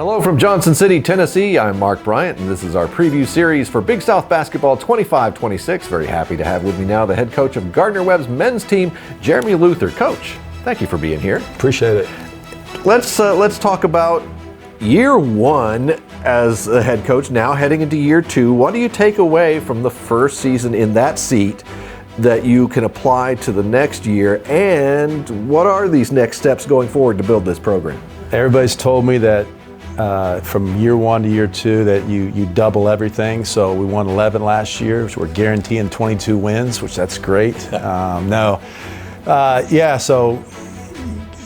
Hello from Johnson City, Tennessee. I'm Mark Bryant, and this is our preview series for Big South Basketball 25-26. Very happy to have with me now the head coach of Gardner-Webb's men's team, Jeremy Luther. Coach, thank you for being here. Appreciate it. Let's talk about year one as a head coach, now heading into year two. What do you take away from the first season in that seat that you can apply to the next year, and what are these next steps going forward to build this program? Everybody's told me that from year one to year two that you double everything. So we won 11 last year, so we're guaranteeing 22 wins, which that's great. So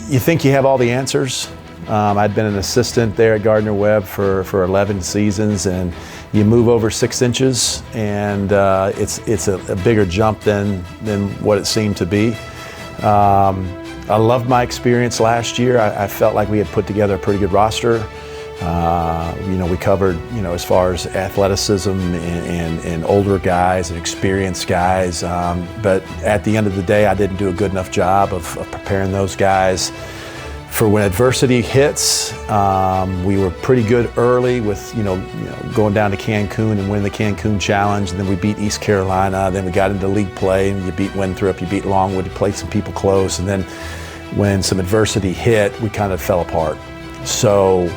you think you have all the answers. I'd been an assistant there at Gardner-Webb for 11 seasons, and you move over 6 inches, and it's a bigger jump than what it seemed to be. I loved my experience last year. I felt like we had put together a pretty good roster. We covered, as far as athleticism and older guys and experienced guys. But at the end of the day, I didn't do a good enough job of preparing those guys for when adversity hits. We were pretty good early with, going down to Cancun and winning the Cancun Challenge, and then we beat East Carolina. Then we got into league play, and you beat Winthrop, you beat Longwood, you played some people close, and then when some adversity hit, we kind of fell apart. So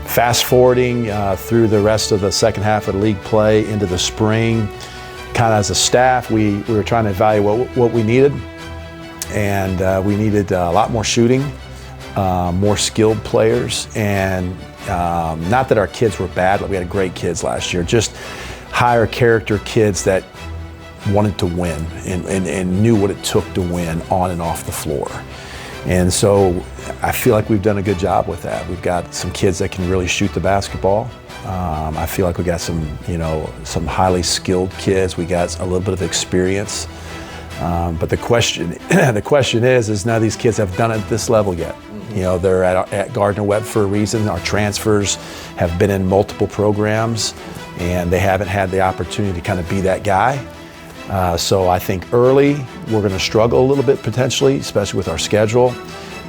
fast forwarding through the rest of the second half of the league play into the spring, kind of as a staff, we were trying to evaluate what we needed. And we needed a lot more shooting, more skilled players, and not that our kids were bad, but we had great kids last year, just higher character kids that wanted to win and knew what it took to win on and off the floor. And so I feel like we've done a good job with that. We've got some kids that can really shoot the basketball. I feel like we got some highly skilled kids. We got a little bit of experience. But the question is none of these kids have done it at this level yet. They're at Gardner-Webb for a reason. Our transfers have been in multiple programs, and they haven't had the opportunity to kind of be that guy. So I think early we're going to struggle a little bit potentially, especially with our schedule.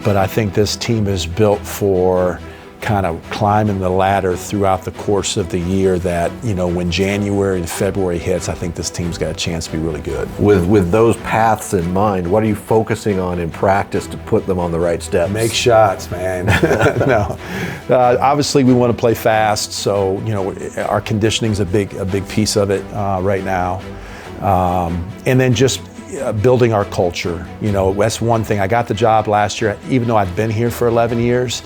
But I think this team is built for kind of climbing the ladder throughout the course of the year, that when January and February hits, I think this team's got a chance to be really good. With those paths in mind, what are you focusing on in practice to put them on the right steps? Make shots, man. No, obviously we want to play fast, so our conditioning's a big piece of it right now, and then just building our culture. That's one thing. I got the job last year, even though I'd been here for 11 years.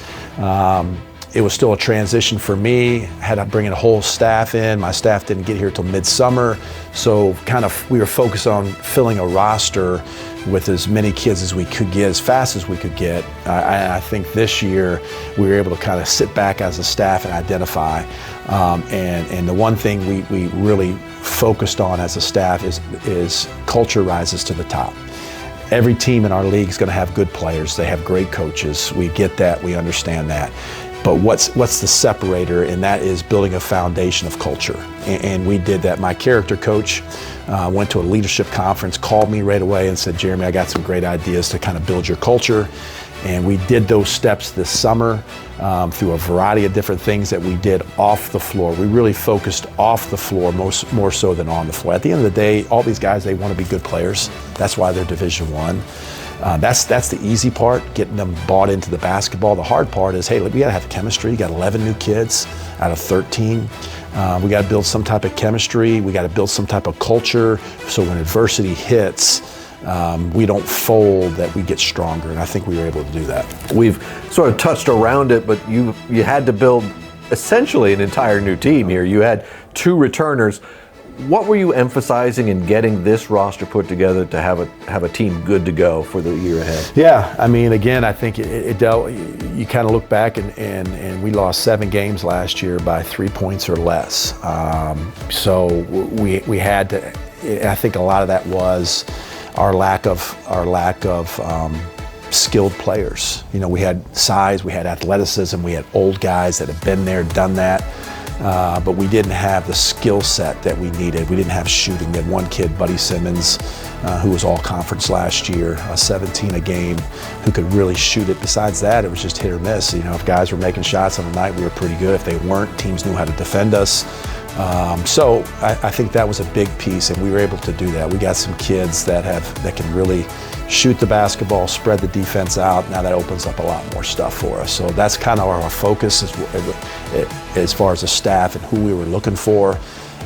It was still a transition for me. I had to bring in a whole staff in. My staff didn't get here till midsummer. So we were focused on filling a roster with as many kids as we could get, as fast as we could get. I think this year we were able to kind of sit back as a staff and identify. And the one thing we really focused on as a staff is culture rises to the top. Every team in our league is going to have good players. They have great coaches. We get that. We understand that. But what's the separator? And that is building a foundation of culture. And we did that. My character coach went to a leadership conference, called me right away and said, Jeremy, I got some great ideas to kind of build your culture. And we did those steps this summer through a variety of different things that we did off the floor. We really focused off the floor more so than on the floor. At the end of the day, all these guys, they want to be good players. That's why they're Division I. That's the easy part, getting them bought into the basketball. The hard part is, hey, we got to have chemistry. You got 11 new kids out of 13. We got to build some type of chemistry. We got to build some type of culture, so when adversity hits, we don't fold, that we get stronger, and I think we were able to do that. We've sort of touched around it, but you had to build essentially an entire new team here. You had 2 returners. What were you emphasizing in getting this roster put together to have a team good to go for the year ahead? Yeah, I mean, again, I think it dealt. You kind of look back and we lost 7 games last year by 3 points or less. So we had to. I think a lot of that was our lack of skilled players. We had size, we had athleticism, we had old guys that have been there, done that. but we didn't have the skill set that we needed. We didn't have shooting. We had one kid, Buddy Simmons, who was all conference last year, 17 a game, who could really shoot it. Besides that, it was just hit or miss. If guys were making shots on the night, we were pretty good. If they weren't, teams knew how to defend us. So I think that was a big piece, and we were able to do that. We got some kids that can really shoot the basketball, spread the defense out. Now that opens up a lot more stuff for us. So that's kind of our focus as far as the staff and who we were looking for.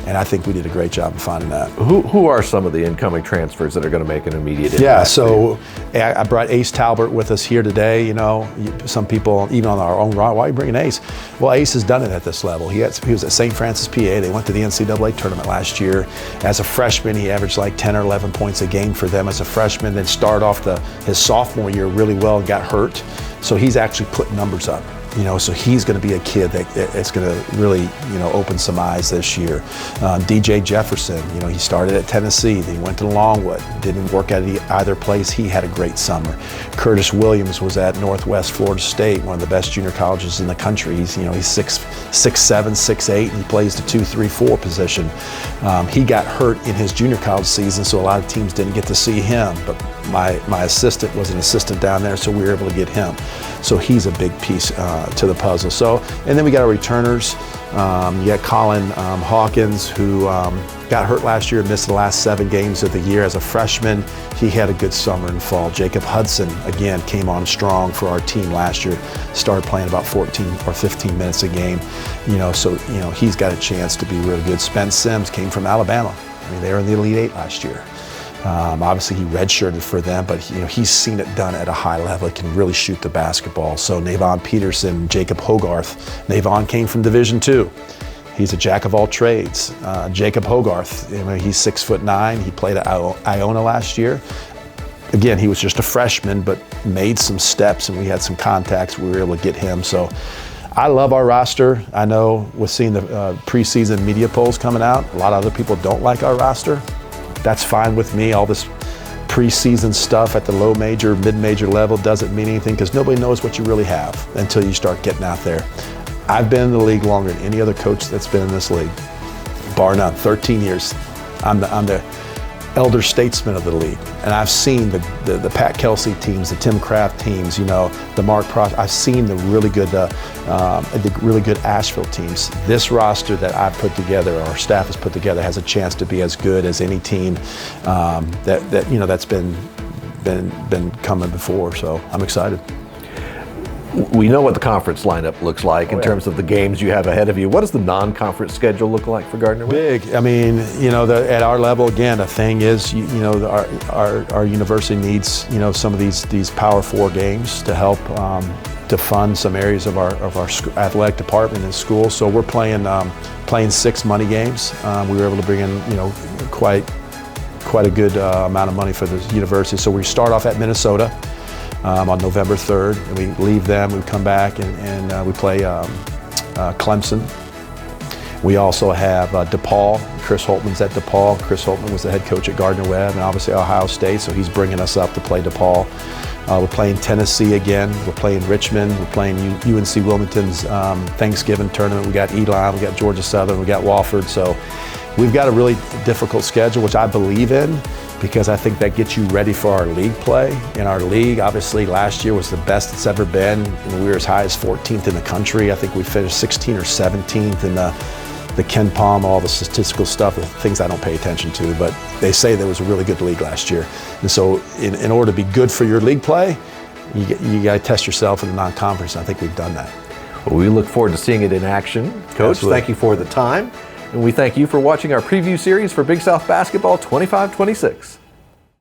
And I think we did a great job of finding that. Who are some of the incoming transfers that are going to make an immediate impact? Yeah, so I brought Ace Talbert with us here today. Some people, even on our own, why are you bringing Ace? Well, Ace has done it at this level. He was at St. Francis, PA. They went to the NCAA tournament last year. As a freshman, he averaged like 10 or 11 points a game for them as a freshman, then started off his sophomore year really well and got hurt. So he's actually put numbers up. So he's going to be a kid that's going to really, open some eyes this year. DJ Jefferson, he started at Tennessee, then he went to Longwood, didn't work at either place. He had a great summer. Curtis Williams was at Northwest Florida State, one of the best junior colleges in the country. He's 6'7", 6'8", and he plays the 2-3-4 position. He got hurt in his junior college season, so a lot of teams didn't get to see him, but my assistant was an assistant down there, so we were able to get him. So he's a big piece to the puzzle. So, and then we got our returners. You got Colin Hawkins, who got hurt last year and missed the last 7 games of the year as a freshman. He had a good summer and fall. Jacob Hudson, again, came on strong for our team last year. Started playing about 14 or 15 minutes a game. So he's got a chance to be really good. Spence Sims came from Alabama. They were in the Elite 8 last year. Obviously, he redshirted for them, but he's seen it done at a high level. He can really shoot the basketball. So Navon Peterson, Jacob Hogarth. Navon came from Division II. He's a jack of all trades. Jacob Hogarth, he's 6'9". He played at Iona last year. Again, he was just a freshman, but made some steps, and we had some contacts. We were able to get him. So I love our roster. I know with seeing the preseason media polls coming out, a lot of other people don't like our roster. That's fine with me. All this preseason stuff at the low major, mid-major level doesn't mean anything because nobody knows what you really have until you start getting out there. I've been in the league longer than any other coach that's been in this league, bar none, 13 years. I'm the elder statesman of the league, and I've seen the Pat Kelsey teams, the Tim Kraft teams, the Mark Prost. I've seen the really good Asheville teams. This roster that I've put together, our staff has put together, has a chance to be as good as any team that's been coming before. So I'm excited. We know what the conference lineup looks like in terms of the games you have ahead of you. What does the non-conference schedule look like for Gardner-Webb? Big. At our level, again, the thing is, our university needs, some of these Power 4 games to help to fund some areas of our athletic department in school. So we're playing 6 money games. We were able to bring in, quite a good amount of money for the university. So we start off at Minnesota. On November 3rd, and we leave them, we come back and we play Clemson. We also have DePaul. Chris Holtman's at DePaul. Chris Holtman was the head coach at Gardner-Webb and obviously Ohio State, so he's bringing us up to play DePaul. We're playing Tennessee again. We're playing Richmond. We're playing UNC Wilmington's Thanksgiving tournament. We got Elon, we got Georgia Southern, we got Wofford. So we've got a really difficult schedule, which I believe in, because I think that gets you ready for our league play. And our league, obviously, last year was the best it's ever been. We were as high as 14th in the country. I think we finished 16th or 17th in the Ken Palm, all the statistical stuff, the things I don't pay attention to. But they say there was a really good league last year. And so in order to be good for your league play, you got to test yourself in the non-conference. I think we've done that. Well, we look forward to seeing it in action. Coach, Absolutely. Thank you for the time. And we thank you for watching our preview series for Big South Basketball 25-26.